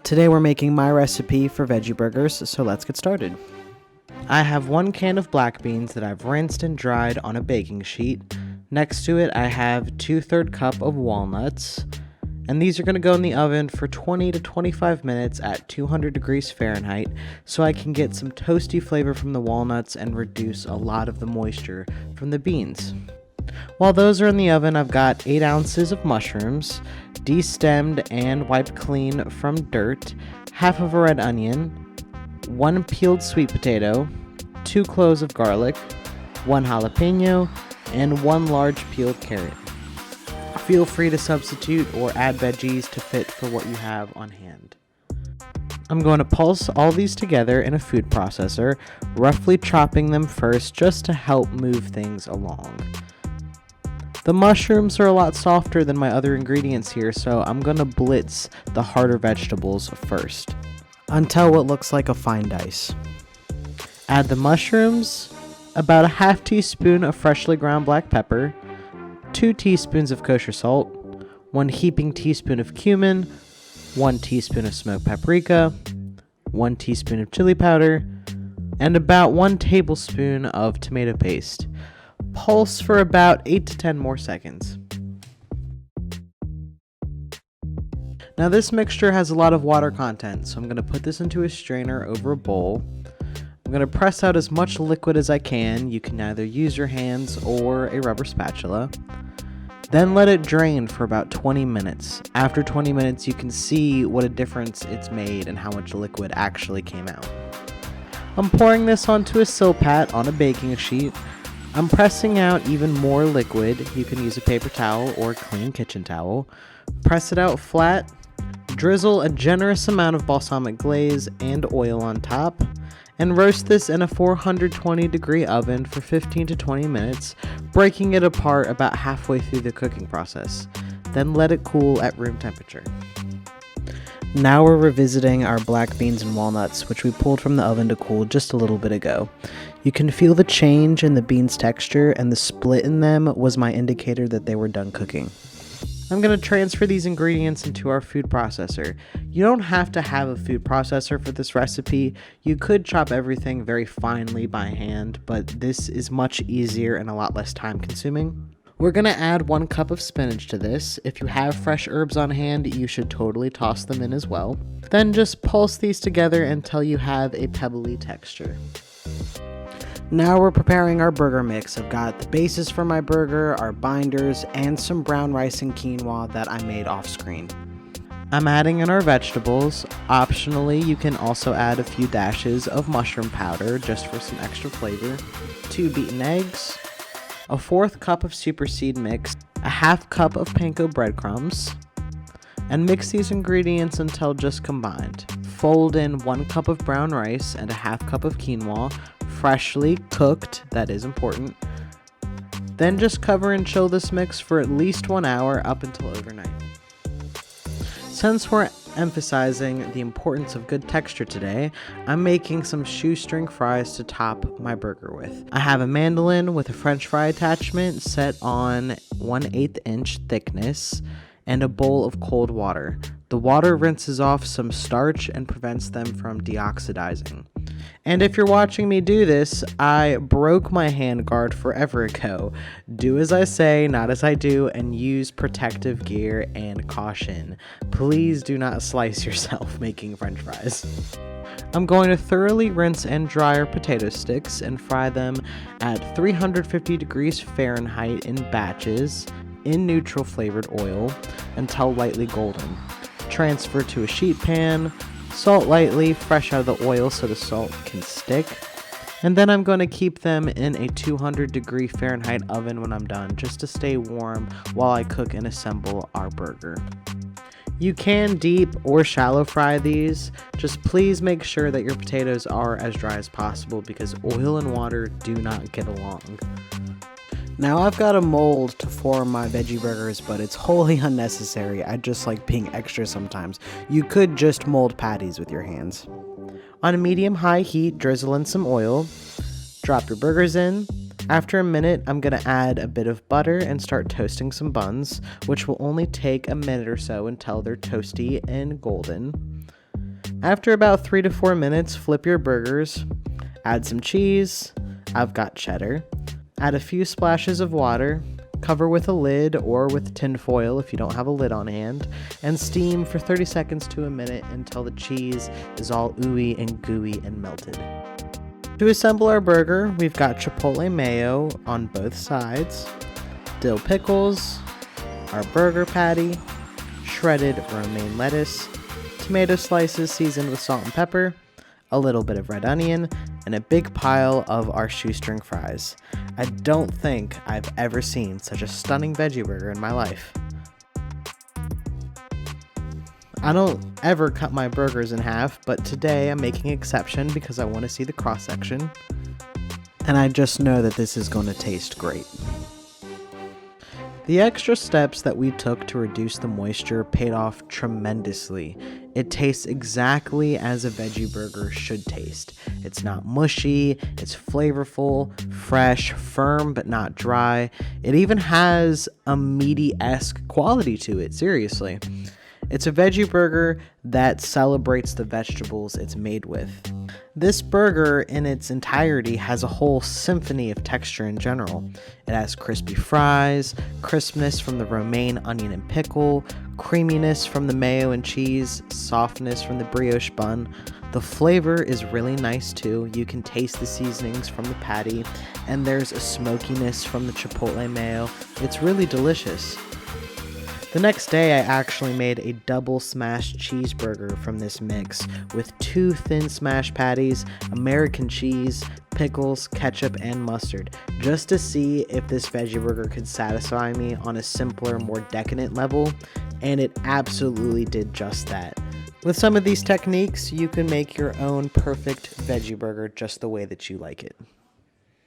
Today we're making my recipe for veggie burgers, so let's get started. I have 1 can of black beans that I've rinsed and dried on a baking sheet. Next to it I have 2/3 cup of walnuts, and these are going to go in the oven for 20 to 25 minutes at 200 degrees Fahrenheit so I can get some toasty flavor from the walnuts and reduce a lot of the moisture from the beans. While those are in the oven, I've got 8 ounces of mushrooms, de-stemmed and wiped clean from dirt, half of a red onion, 1 peeled sweet potato, 2 cloves of garlic, 1 jalapeno, and 1 large peeled carrot. Feel free to substitute or add veggies to fit for what you have on hand. I'm going to pulse all these together in a food processor, roughly chopping them first just to help move things along. The mushrooms are a lot softer than my other ingredients here, so I'm going to blitz the harder vegetables first, until what looks like a fine dice. Add the mushrooms, about a half teaspoon of freshly ground black pepper, 2 teaspoons of kosher salt, 1 heaping teaspoon of cumin, 1 teaspoon of smoked paprika, 1 teaspoon of chili powder, and about 1 tablespoon of tomato paste. Pulse for about 8 to 10 more seconds. Now this mixture has a lot of water content, so I'm going to put this into a strainer over a bowl. I'm going to press out as much liquid as I can. You can either use your hands or a rubber spatula. Then let it drain for about 20 minutes. After 20 minutes, you can see what a difference it's made and how much liquid actually came out. I'm pouring this onto a silpat on a baking sheet. I'm pressing out even more liquid. You can use a paper towel or a clean kitchen towel. Press it out flat. Drizzle a generous amount of balsamic glaze and oil on top, and roast this in a 420 degree oven for 15 to 20 minutes, breaking it apart about halfway through the cooking process. Then let it cool at room temperature. Now we're revisiting our black beans and walnuts, which we pulled from the oven to cool just a little bit ago. You can feel the change in the beans' texture, and the split in them was my indicator that they were done cooking. I'm going to transfer these ingredients into our food processor. You don't have to have a food processor for this recipe. You could chop everything very finely by hand, but this is much easier and a lot less time consuming. We're going to add 1 cup of spinach to this. If you have fresh herbs on hand, you should totally toss them in as well. Then just pulse these together until you have a pebbly texture. Now we're preparing our burger mix. I've got the bases for my burger, our binders, and some brown rice and quinoa that I made off screen. I'm adding in our vegetables. Optionally, you can also add a few dashes of mushroom powder just for some extra flavor, 2 beaten eggs, a 1/4 cup of super seed mix, a 1/2 cup of panko breadcrumbs, and mix these ingredients until just combined. Fold in 1 cup of brown rice and a 1/2 cup of quinoa, freshly cooked, that is important. Then just cover and chill this mix for at least 1 hour up until overnight. Since we're emphasizing the importance of good texture today, I'm making some shoestring fries to top my burger with. I have a mandolin with a french fry attachment set on 1/8 inch thickness and a bowl of cold water. The water rinses off some starch and prevents them from deoxidizing. And if you're watching me do this, I broke my hand guard forever ago. Do as I say, not as I do, and use protective gear and caution. Please do not slice yourself making french fries. I'm going to thoroughly rinse and dry our potato sticks and fry them at 350 degrees Fahrenheit in batches in neutral flavored oil until lightly golden. Transfer to a sheet pan, salt lightly, fresh out of the oil so the salt can stick, and then I'm going to keep them in a 200 degree Fahrenheit oven when I'm done, just to stay warm while I cook and assemble our burger. You can deep or shallow fry these, just please make sure that your potatoes are as dry as possible because oil and water do not get along. Now I've got a mold to form my veggie burgers, but it's wholly unnecessary. I just like being extra sometimes. You could just mold patties with your hands. On a medium-high heat, drizzle in some oil. Drop your burgers in. After a minute, I'm going to add a bit of butter and start toasting some buns, which will only take a minute or so until they're toasty and golden. After about 3 to 4 minutes, flip your burgers, add some cheese, I've got cheddar, add a few splashes of water, cover with a lid or with tin foil if you don't have a lid on hand, and steam for 30 seconds to a minute until the cheese is all ooey and gooey and melted. To assemble our burger, we've got chipotle mayo on both sides, dill pickles, our burger patty, shredded romaine lettuce, tomato slices seasoned with salt and pepper, a little bit of red onion, and a big pile of our shoestring fries. I don't think I've ever seen such a stunning veggie burger in my life. I don't ever cut my burgers in half, but today I'm making an exception because I want to see the cross section, and I just know that this is going to taste great. The extra steps that we took to reduce the moisture paid off tremendously. It tastes exactly as a veggie burger should taste. It's not mushy, it's flavorful, fresh, firm but not dry. It even has a meaty-esque quality to it, seriously. It's a veggie burger that celebrates the vegetables it's made with. This burger in its entirety has a whole symphony of texture in general. It has crispy fries, crispness from the romaine, onion, and pickle, creaminess from the mayo and cheese, softness from the brioche bun. The flavor is really nice too. You can taste the seasonings from the patty, and there's a smokiness from the chipotle mayo. It's really delicious. The next day, I actually made a double smashed cheeseburger from this mix with 2 thin smashed patties, American cheese, pickles, ketchup, and mustard, just to see if this veggie burger could satisfy me on a simpler, more decadent level, and it absolutely did just that. With some of these techniques, you can make your own perfect veggie burger just the way that you like it.